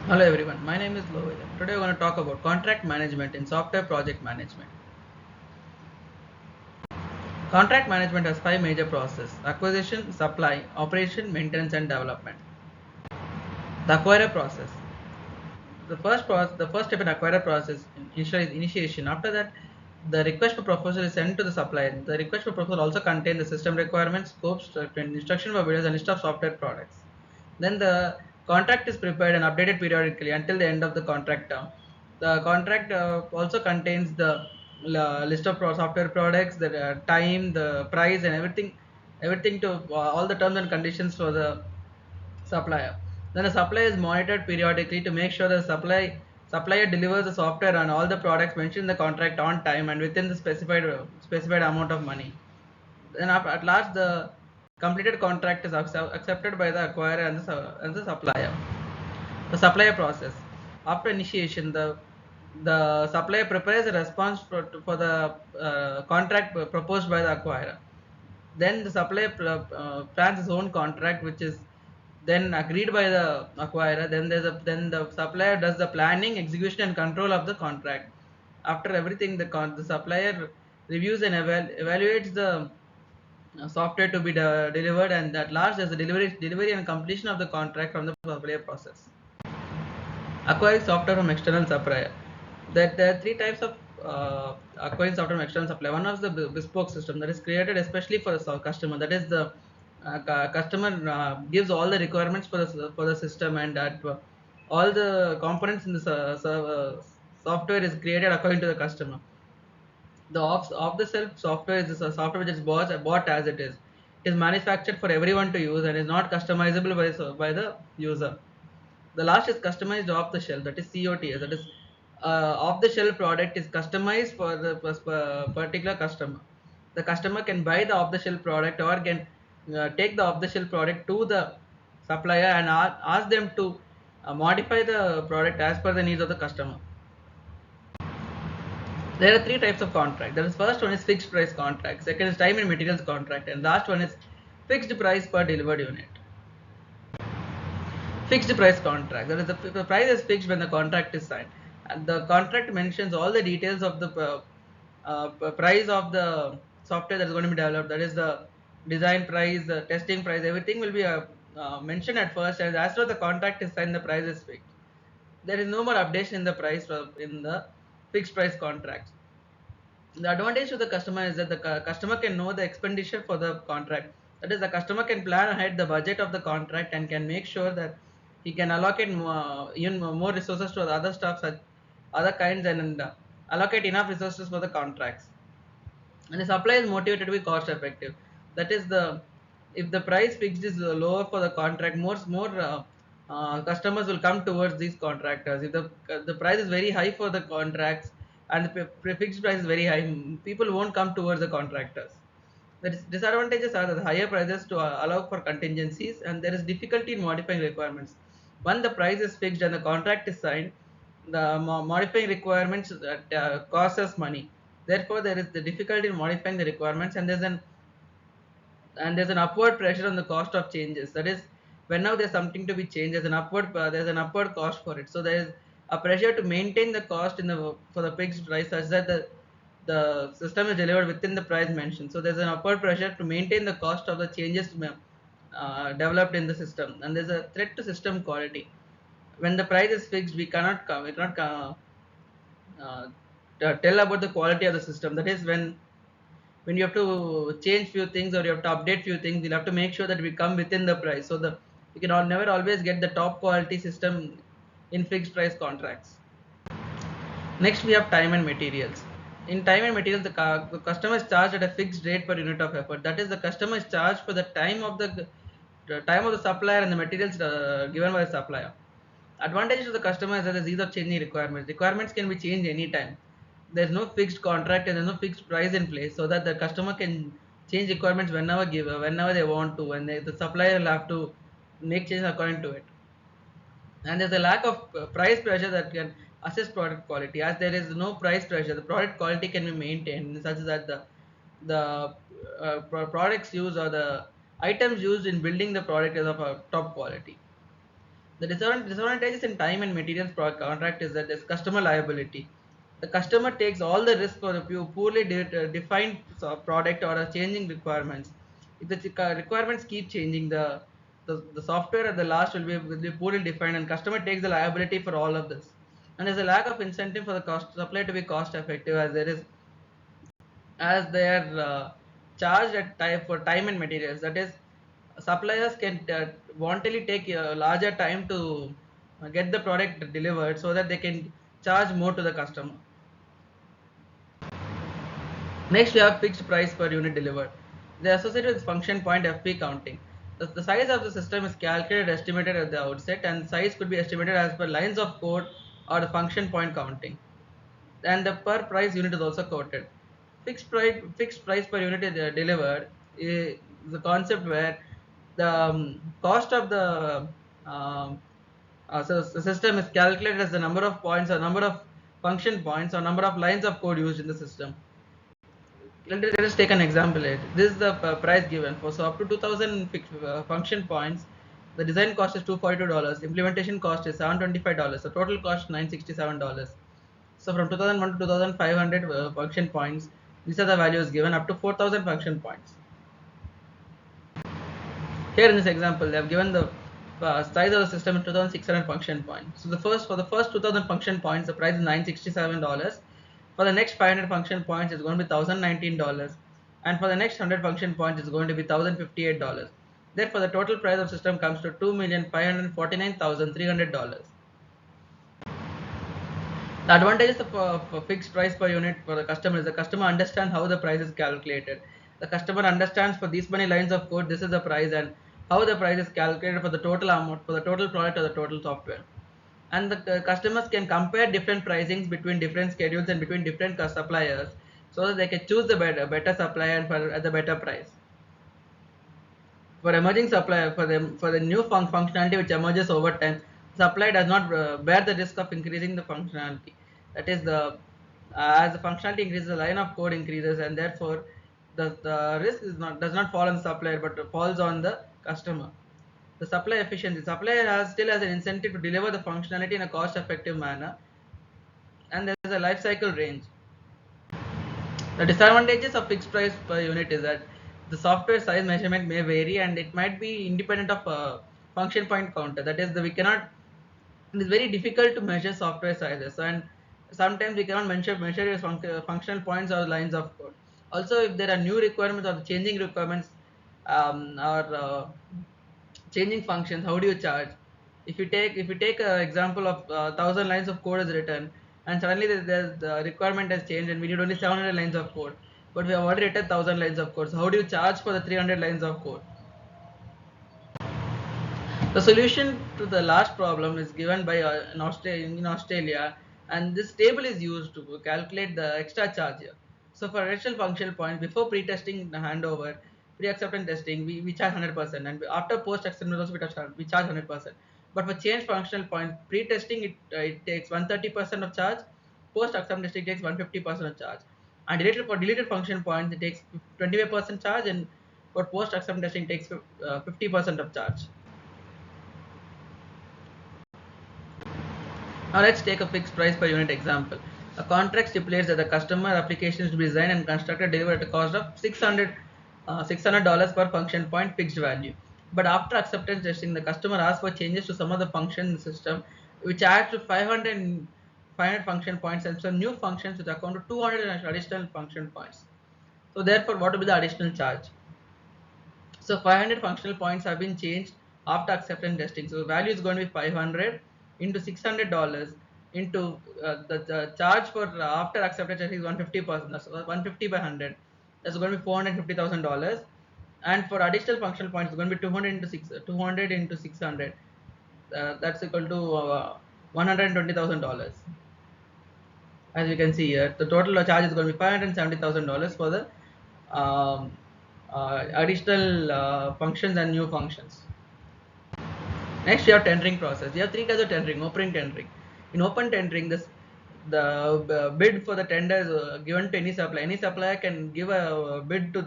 Hello everyone, my name is Lohith. Today we're going to talk about contract management in software project management. Contract management has five major processes: acquisition, supply, operation, maintenance, and development. The acquirer process. The first step in acquirer process is initiation. After that, the request for proposal is sent to the supplier. The request for proposal also contains the system requirements, scopes, instruction for builders, and list of software products. Then the contract is prepared and updated periodically until the end of the contract term. The contract also contains the list of software products, the time, the price, and everything to all the terms and conditions for the supplier. Then the supplier is monitored periodically to make sure the supplier delivers the software and all the products mentioned in the contract on time and within the specified amount of money. Then at last, the completed contract is accepted by the acquirer and the supplier. The supplier process. After initiation, the supplier prepares a response for the contract proposed by the acquirer. Then the supplier plans his own contract, which is then agreed by the acquirer. Then the supplier does the planning, execution, and control of the contract. After everything, the supplier reviews and evaluates the software to be delivered, and at last there's the delivery and completion of the contract from the supplier process. Acquiring software from external supplier. That there are three types of acquiring software from external supplier. One is the bespoke system that is created especially for the customer. That is the customer gives all the requirements for the system, and that all the components in the software is created according to the customer. The off the shelf software is a software which is bought as it is. It is manufactured for everyone to use and is not customizable by the user. The last is customized off the shelf, that is COTS. That is off the shelf product is customized for the particular customer. The customer can buy the off the shelf product or can take the off the shelf product to the supplier and ask them to modify the product as per the needs of the customer. There are three types of contract. The first one is fixed price contract, second is time and materials contract, and last one is fixed price per delivered unit. Fixed price contract. That is, the price is fixed when the contract is signed, and the contract mentions all the details of the price of the software that is going to be developed. That is the design price, the testing price, everything will be mentioned at first, and as soon as the contract is signed, the price is fixed. There is no more updation in the price in the fixed price contracts. The advantage to the customer is that the customer can know the expenditure for the contract. That is, the customer can plan ahead the budget of the contract and can make sure that he can allocate even more resources to the other stuff, such other kinds, and allocate enough resources for the contracts. And the supply is motivated to be cost effective. That is, the if the price fixed is lower for the contract, more customers will come towards these contractors. If the price is very high for the contracts and the fixed price is very high, people won't come towards the contractors. The disadvantages are the higher prices to allow for contingencies, and there is difficulty in modifying requirements. When the price is fixed and the contract is signed, the modifying requirements cost us money. Therefore, there is the difficulty in modifying the requirements, and there's an upward pressure on the cost of changes. That is, whenever there's something to be changed, there's an upward cost for it. So there is a pressure to maintain the cost in the for the fixed price such that the system is delivered within the price mentioned. So there's an upward pressure to maintain the cost of the changes developed in the system, and there's a threat to system quality. When the price is fixed, we cannot uh, tell about the quality of the system. That is, when you have to change few things or you have to update few things, you'll have to make sure that we come within the price. So the you can never always get the top quality system in fixed price contracts. Next, we have time and materials. In time and materials, the customer is charged at a fixed rate per unit of effort. That is, the customer is charged for the time of the supplier and the materials given by the supplier. Advantage to the customer is that there's ease of changing requirements. Requirements can be changed anytime. There's no fixed contract and there's no fixed price in place, so that the customer can change requirements whenever they want to, and the supplier will have to make changes according to it. And there's a lack of price pressure that can assess product quality. As there is no price pressure, the product quality can be maintained such that the products used or the items used in building the product is of a top quality. The disadvantages in time and materials contract is that there's customer liability. The customer takes all the risk for a poorly defined product or a changing requirements. If the requirements keep changing, the software at the last will be poorly defined, and customer takes the liability for all of this. And there's a lack of incentive for the cost supply to be cost effective, as they are charged at time for time and materials. That is, suppliers can wantonly take a larger time to get the product delivered so that they can charge more to the customer. Next, we have fixed price per unit delivered. They are associated with function point FP counting. The size of the system is calculated, estimated at the outset, and size could be estimated as per lines of code or the function point counting. And the per price unit is also quoted. Fixed price per unit is delivered is the concept where the cost of the the system is calculated as the number of points or number of function points or number of lines of code used in the system. Let us take an example. This is the price given for, so up to 2000 function points. The design cost is $242. Implementation cost is $725. The total cost $967. So from 2001 to 2500 function points, these are the values given up to 4000 function points. Here in this example, they have given the size of the system is 2600 function points. So for the first 2000 function points, the price is $967. For the next 500 function points, it's going to be $1019, and for the next 100 function points, it's going to be $1058. Therefore, the total price of system comes to $2,549,300. The advantages of fixed price per unit for the customer is the customer understands how the price is calculated. The customer understands for these many lines of code, this is the price, and how the price is calculated for the total amount, for the total product or the total software. And the customers can compare different pricings between different schedules and between different suppliers, so that they can choose the better supplier and at the better price. For emerging supplier, for the new functionality which emerges over time, supply does not bear the risk of increasing the functionality. That is, the as the functionality increases, the line of code increases, and therefore the risk does not fall on the supplier but falls on the customer. The supply efficiency, supplier still has an incentive to deliver the functionality in a cost effective manner, and there is a life cycle range. The disadvantages of fixed price per unit is that the software size measurement may vary, and it might be independent of function point counter. That is, we cannot. It is very difficult to measure software sizes, and sometimes we cannot measure your functional points or lines of code. Also, if there are new requirements or changing requirements, or changing functions, how do you charge? If you take an example of 1000 lines of code is written, and suddenly the requirement has changed and we need only 700 lines of code, but we have already written 1000 lines of code, so how do you charge for the 300 lines of code? The solution to the last problem is given by in Australia, and this table is used to calculate the extra charge here. So for additional functional point, before pre-testing the handover, pre-acceptance testing, we charge 100%, and after post-acceptance also we charge 100%. But for change functional point, pre-testing it takes 130% of charge, post-acceptance testing takes 150% of charge, and deleted function points it takes 25% charge, and for post-acceptance testing takes 50% of charge. Now let's take a fixed price per unit example. A contract stipulates that the customer application is to be designed and constructed delivered at a cost of $600 per function point fixed value. But after acceptance testing, the customer asks for changes to some of the functions in the system, which adds to 500 function points and some new functions which account to 200 additional function points. So therefore, what will be the additional charge? So 500 functional points have been changed after acceptance testing. So the value is going to be 500 into $600 into the charge for after acceptance testing is 150%. That's 150 by 100. That's going to be $450,000. And for additional functional points, it's going to be 200 into 600. That's equal to $120,000. As you can see here, the total charge is going to be $570,000 for the um, additional functions and new functions. Next, we have tendering process. We have three kinds of tendering: open tendering. In open tendering, the bid for the tender is given to any supplier. Any supplier can give a bid for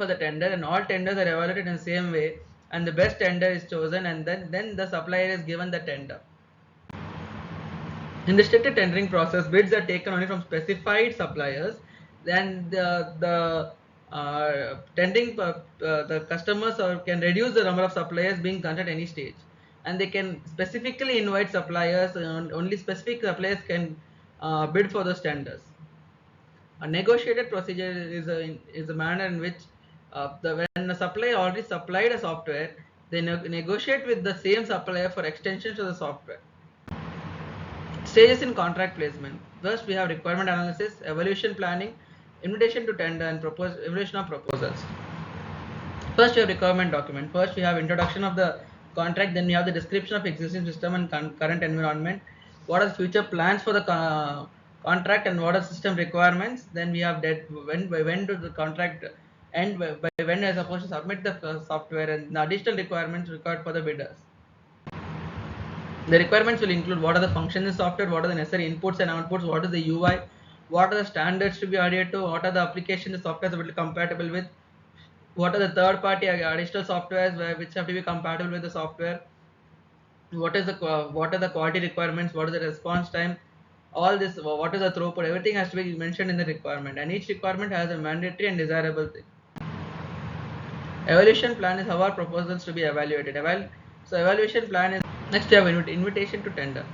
the tender, and all tenders are evaluated in the same way, and the best tender is chosen, and then the supplier is given the tender. In the restricted tendering process, bids are taken only from specified suppliers. Then the customers can reduce the number of suppliers being considered at any stage, and they can specifically invite suppliers. And only specific suppliers can bid for those tenders. A negotiated procedure is a manner in which when a supplier already supplied a software, they negotiate with the same supplier for extensions to the software. Stages in contract placement. First, we have requirement analysis, evaluation planning, invitation to tender, and evaluation of proposals. First, we have requirement document. First, we have introduction of the contract. Then we have the description of existing system and current environment. What are the future plans for the contract and what are system requirements? Then we have when do the contract end? By when we are supposed to submit the software and the additional requirements required for the bidders. The requirements will include what are the functions in software, what are the necessary inputs and outputs, what is the UI, what are the standards to be adhered to, what are the applications the software is compatible with, what are the third party additional softwares which have to be compatible with the software, what is the what are the quality requirements, what is the response time, all this, what is the throughput, everything has to be mentioned in the requirement, and each requirement has a mandatory and desirable thing. Evaluation plan is how our proposals to be evaluated. So evaluation plan is next you have invitation to tender.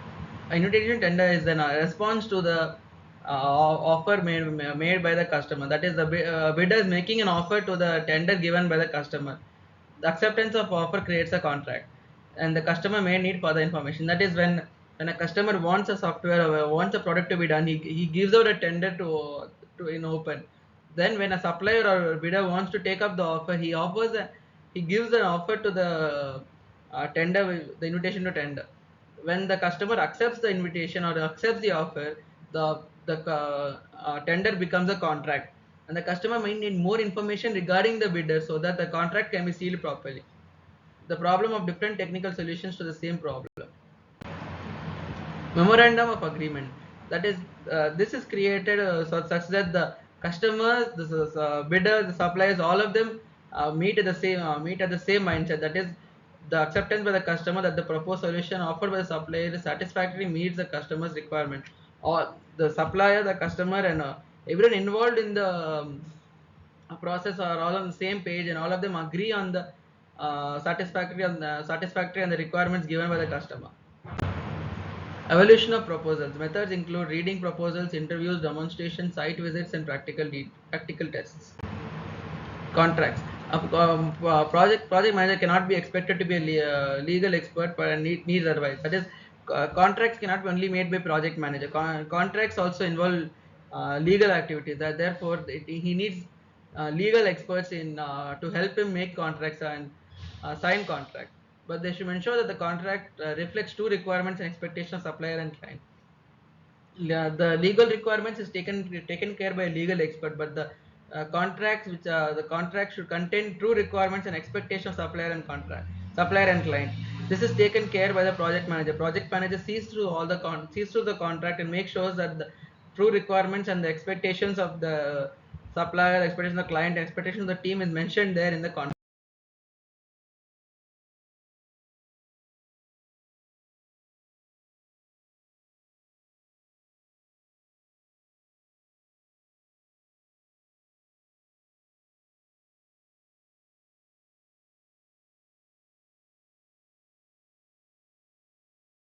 Invitation to tender is then a response to the offer made by the customer. That is the bidder is making an offer to the tender given by the customer. The acceptance of offer creates a contract, and the customer may need further information. That is when a customer wants a software or wants a product to be done, he gives out a tender to in open. Then when a supplier or bidder wants to take up the offer, he gives an offer to the tender, the invitation to tender. When the customer accepts the invitation or accepts the offer, the tender becomes a contract, and the customer might need more information regarding the bidder so that the contract can be sealed properly. The problem of different technical solutions to the same problem. Memorandum of agreement. That is, this is created such that the customers, the bidder, the suppliers, all of them meet at the same mindset. That is, the acceptance by the customer that the proposed solution offered by the supplier is satisfactory meets the customer's requirement. Or the supplier, the customer, and everyone involved in the process are all on the same page, and all of them agree on the satisfactory and the requirements given by the customer. Evaluation of proposals. Methods include reading proposals, interviews, demonstrations, site visits, and practical tests. Contracts. A project manager cannot be expected to be a legal expert but needs advice. That is, contracts cannot be only made by project manager. Contracts also involve legal activities. Therefore, he needs legal experts in to help him make contracts and sign contracts. But they should ensure that the contract reflects two requirements and expectations of supplier and client. The legal requirements is taken care by a legal expert, but the the contract should contain true requirements and expectations of supplier and client. This is taken care by the project manager. Project manager sees through sees through the contract and makes sure that the true requirements and the expectations of the supplier, expectations of the client, expectations of the team is mentioned there in the contract.